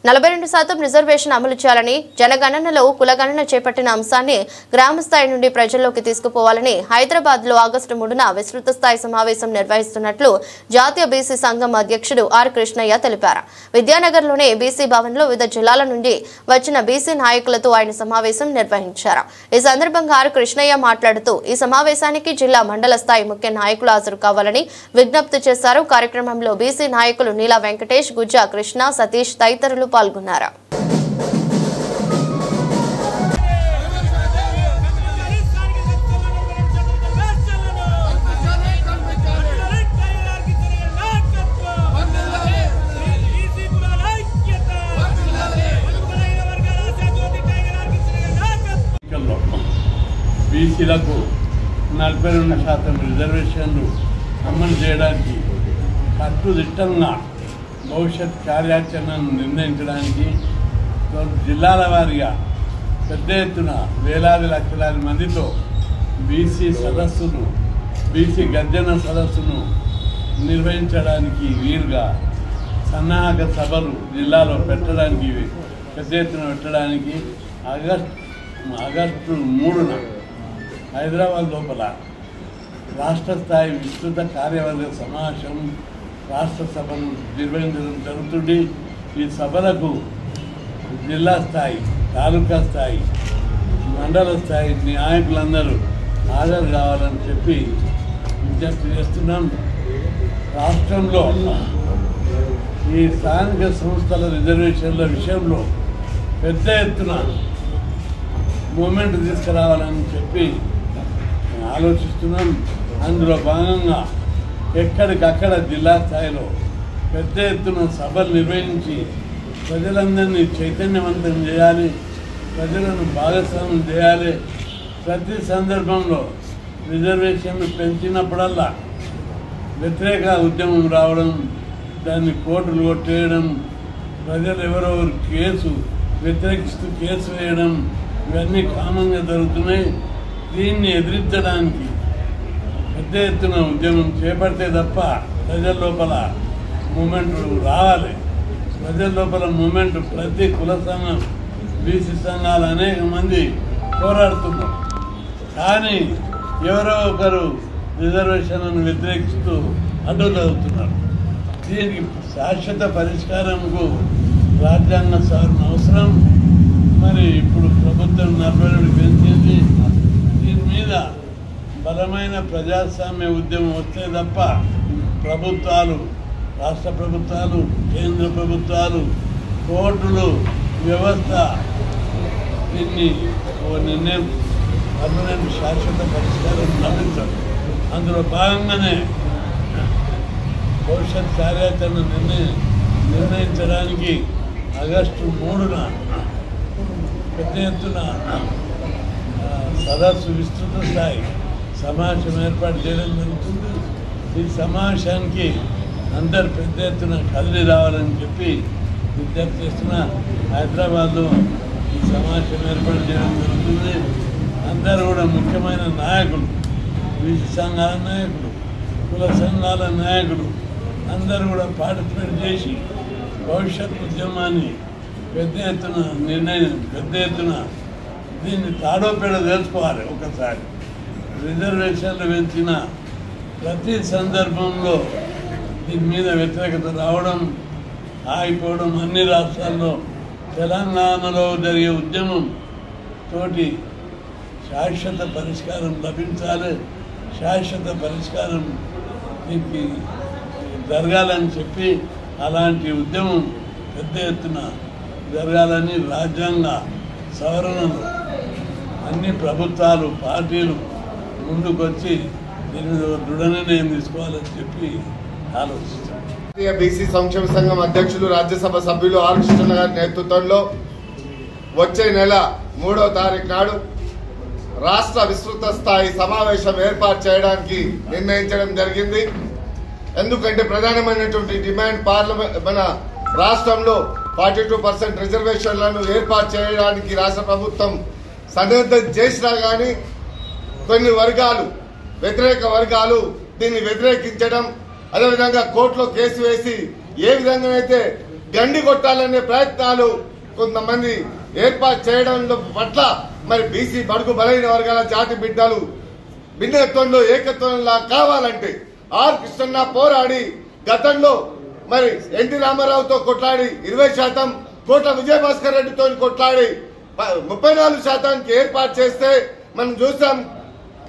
42% reservation అమలు చేయాలని జనగణనలో కులగణన చేపట్టిన అంశాన్ని గ్రామ స్థాయి నుండి ప్రజల్లోకి తీసుకుపోవాలని హైదరాబాద్లో ఆగస్టు 3న విస్తృత స్థాయి సమావేశం నిర్వహిస్తున్నట్లు జాతీయ బీసీ సంఘం అధ్యక్షుడు ఆర్ కృష్ణయ్య తెలిపారు. విద్యానగర్లోని బీసీ భవన్లో వివిధ జిల్లాల నుండి వచ్చిన బీసీ నాయకులతో ఆయన సమావేశం నిర్వహించారు. ఈ సందర్భంగా ఆర్ కృష్ణయ్య మాట్లాడుతూ ఈ సమావేశానికి జిల్లా మండల స్థాయి ముఖ్య నాయకులు హాజరు కావాలని విజ్ఞప్తి చేశారు. కార్యక్రమంలో బీసీ నాయకులు నీలా వెంకటేష్, గుజ్జా కృష్ణ, సతీష్ తదితరులు పాల్గొన్నారు. బీసీలకు 42% రిజర్వేషన్లు అమలు చేయడానికి కట్టుదిట్టంగా భవిష్యత్ కార్యాచరణను నిర్ణయించడానికి జిల్లాల వారీగా పెద్ద ఎత్తున వేలాది లక్షలాది మందితో బీసీ గర్జన సదస్సును నిర్వహించడానికి వీలుగా సన్నాహక సభలు జిల్లాలో పెట్టడానికి పెద్ద ఎత్తున పెట్టడానికి ఆగస్టు 3న హైదరాబాద్ లోపల రాష్ట్ర స్థాయి విస్తృత కార్యవర్గ సమావేశం రాష్ట్ర సభను నిర్వహించడం జరుగుతుంది. ఈ సభలకు జిల్లా స్థాయి, తాలూకా స్థాయి, మండల స్థాయి నాయకులందరూ హాజరు కావాలని చెప్పి విజ్ఞప్తి చేస్తున్నాం. రాష్ట్రంలో ఈ స్థానిక సంస్థల రిజర్వేషన్ల విషయంలో పెద్ద ఎత్తున మూమెంట్ తీసుకురావాలని చెప్పి ఆలోచిస్తున్నాం. అందులో భాగంగా ఎక్కడికక్కడ జిల్లా స్థాయిలో పెద్ద ఎత్తున సభలు నిర్వహించి ప్రజలందరినీ చైతన్యవంతం చేయాలి, ప్రజలను భాగస్వామ్యం చేయాలి. ప్రతి సందర్భంలో రిజర్వేషన్లు పెంచినప్పుడల్లా వ్యతిరేక ఉద్యమం రావడం, దాన్ని కోర్టులు కొట్టేయడం, ప్రజలు ఎవరెవరు వ్యతిరేకిస్తూ కేసు వేయడం, ఇవన్నీ కామన్గా జరుగుతున్నాయి. దీన్ని ఎదిరించడానికి పెద్ద ఎత్తున ఉద్యమం చేపడితే తప్ప ప్రజల లోపల మూమెంట్ రావాలి. ప్రజల లోపల మూమెంట్ ప్రతి కుల సంఘం, బీసీ సంఘాలు అనేక మంది పోరాడుతున్నారు. కానీ ఎవరో ఒకరు రిజర్వేషన్లను వ్యతిరేకిస్తూ అడ్డుతగుతున్నారు. దీనికి శాశ్వత పరిష్కారంకు రాజ్యాంగ సవరణ అవసరం. మరి ఇప్పుడు ప్రభుత్వం 42 పెంచింది. దీని మీద బలమైన ప్రజాస్వామ్య ఉద్యమం వస్తే తప్ప ప్రభుత్వాలు, రాష్ట్ర ప్రభుత్వాలు, కేంద్ర ప్రభుత్వాలు, కోర్టులు, వ్యవస్థ దీన్ని నిర్ణయం పర్మనెంట్ శాశ్వత పరిష్కారం లభించదు. అందులో భాగంగానే భవిష్యత్ కార్యాచరణ నిర్ణయించడానికి ఆగస్టు 3న పెద్ద ఎత్తున సదస్సు విస్తృత స్థాయి సమావేశం ఏర్పాటు చేయడం జరుగుతుంది. ఈ సమావేశానికి అందరు పెద్ద ఎత్తున కదిలి రావాలని చెప్పి విజ్ఞప్తి చేస్తున్న హైదరాబాద్లో ఈ సమావేశం ఏర్పాటు చేయడం జరుగుతుంది. అందరూ కూడా ముఖ్యమైన నాయకులు, బీసీ సంఘాల నాయకులు, కుల సంఘాల నాయకులు అందరూ కూడా పార్టిసిపేట్ చేసి భవిష్యత్ ఉద్యమాన్ని పెద్ద ఎత్తున దీన్ని తాడోపేడ తెలుసుకోవాలి. ఒకసారి రిజర్వేషన్లు పెంచిన ప్రతి సందర్భంలో దీని మీద వ్యతిరేకత రావడం, ఆగిపోవడం, అన్ని రాష్ట్రాల్లో తెలంగాణలో జరిగే ఉద్యమం తోటి శాశ్వత పరిష్కారం లభించాలి. శాశ్వత పరిష్కారం దీనికి జరగాలని చెప్పి అలాంటి ఉద్యమం పెద్ద ఎత్తున జరగాలని రాజ్యాంగ సవరణలు అన్ని ప్రభుత్వాలు, పార్టీలు ముందుకొచ్చి దీని మీద దృఢ నిర్ణయం తీసుకోవాలని చెప్పి ఆలోచిస్తాం. బీసీ సంక్షేమ సంఘం అధ్యక్షులు, రాజ్యసభ సభ్యులు ఆర్ కృష్ణ గారి నేతృత్వంలో వచ్చే నెల 3వ తారీఖు నాడు రాష్ట్ర విస్తృత స్థాయి సమావేశం ఏర్పాటు చేయడానికి నిర్ణయించడం జరిగింది. ఎందుకంటే ప్రధానమైనటువంటి డిమాండ్ మన రాష్ట్రంలో 42% రిజర్వేషన్లను ఏర్పాటు చేయడానికి రాష్ట్ర ప్రభుత్వం సన్నద్ధం చేసినా కానీ కొన్ని వర్గాలు, వ్యతిరేక వర్గాలు దీన్ని వ్యతిరేకించడం, అదేవిధంగా కోర్టులో కేసు వేసి ఏ విధంగా అయితే గండి కొట్టాలనే ప్రయత్నాలు కొంతమంది ఏర్పాటు చేయడం పట్ల మరి బీసీ బడుగు బలైన వర్గాల జాతి బిడ్డలు భిన్నత్వంలో ఏకత్వంలా కావాలంటే ఆర్ కృష్ణన్న పోరాడి గతంలో మరి ఎన్టీ రామారావుతో కొట్లాడి 20%, కోట్ల విజయభాస్కర్ రెడ్డితో కొట్లాడి 34% ఏర్పాటు చేస్తే మనం చూసాం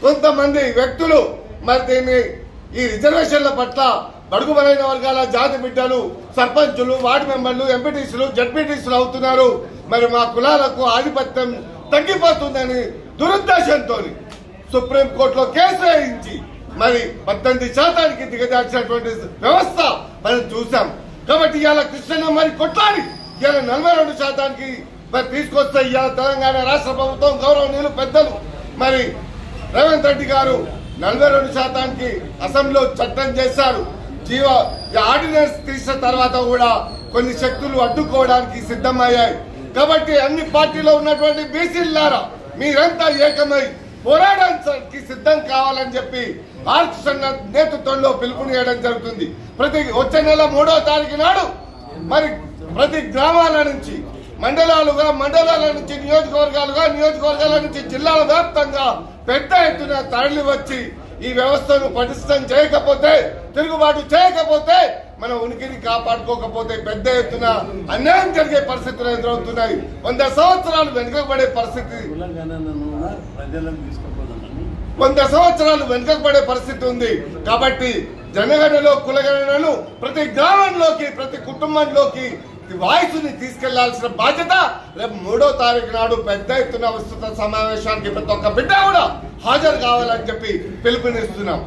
కొంతమంది వ్యక్తులు మరి దీన్ని ఈ రిజర్వేషన్ల పట్ల బడుగు బలైన వర్గాల జాతి బిడ్డలు సర్పంచులు, వార్డు మెంబర్లు, ఎంపీటీసీలు, జడ్పీటీసీలు అవుతున్నారు. మరి మా కులాలకు ఆధిపత్యం తగ్గిపోతుందని దురుద్దేశంతో సుప్రీంకోర్టులో కేసు వేయించి మరి 18% దిగజార్చినటువంటి వ్యవస్థ మనం చూసాం. కాబట్టి ఇవాళ కృష్ణన్న మరి కొట్లాడి ఇవాళ 42% మరి తీసుకొస్తే ఇవాళ తెలంగాణ రాష్ట్ర ప్రభుత్వం గౌరవనీయులు పెద్దలు మరి రేవంత్ రెడ్డి గారు 42% అసెంబ్లీలో చట్టం చేశారు. ఆర్డినెన్స్ తీసిన తర్వాత కూడా కొన్ని శక్తులు అడ్డుకోవడానికి సిద్ధమయ్యాయి. కాబట్టి అన్ని పార్టీలో ఉన్నటువంటి బీసీలారా మీరంతా ఏకమై పోరాడానికి సిద్ధం కావాలని చెప్పి ఆర్ కృష్ణ నేతృత్వంలో పిలుపునియడం జరుగుతుంది. వచ్చే నెల 3వ తారీఖు నాడు మరి ప్రతి గ్రామాల నుంచి మండలాల నుంచి నియోజకవర్గాల నుంచి జిల్లాల వ్యాప్తంగా పెద్ద ఎత్తున తరలి వచ్చి ఈ వ్యవస్థను పటిష్టం చేయకపోతే, తిరుగుబాటు చేయకపోతే, మన ఉనికిని కాపాడుకోకపోతే పెద్ద ఎత్తున అన్యాయం జరిగే పరిస్థితులు ఎదురవుతున్నాయి. 100 సంవత్సరాలు వెనుకబడే పరిస్థితి 100 సంవత్సరాలు వెనుకబడే పరిస్థితి ఉంది. కాబట్టి జనగణనలో కులగణనను ప్రతి గ్రామంలోకి, ప్రతి కుటుంబంలోకి వాయిస్ని తీసుకెళ్లాల్సిన బాధ్యత రేపు 3వ తారీఖు నాడు పెద్ద ఎత్తున విస్తృత సమావేశానికి ప్రతి ఒక్క బిడ్డ కూడా హాజరు కావాలని చెప్పి పిలుపునిస్తున్నాం.